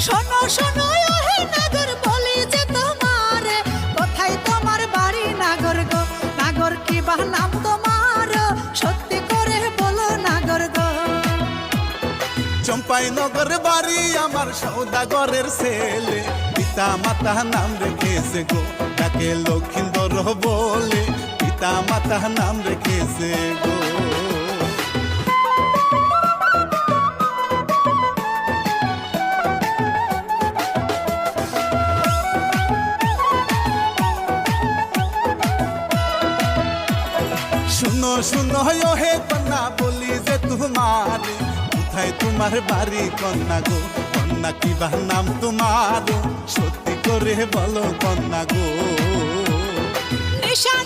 শোনো শোনো ওহে নাগর বলি যে তোমারে, কোথায় তোমার বাড়ি নাগর গো? নাগর কি বা নাম তোমার, সত্যি করে বলো নাগর গো। চম্পাই নগর বাড়ি আমার সৌদাগরের ছেলে, পিতা মাতা নাম রেখেছে গো তাকে লক্ষিন্দর বলে, পিতা মাতা নাম রেখেছে গো। শুনো শুনো হে কন্যা বলি যে তোমার, কোথায় তোমার বাড়ি কন্যা গো? কন্যা কি বা নাম তোমার, সত্যি করে বলো কন্যা গো। নিশান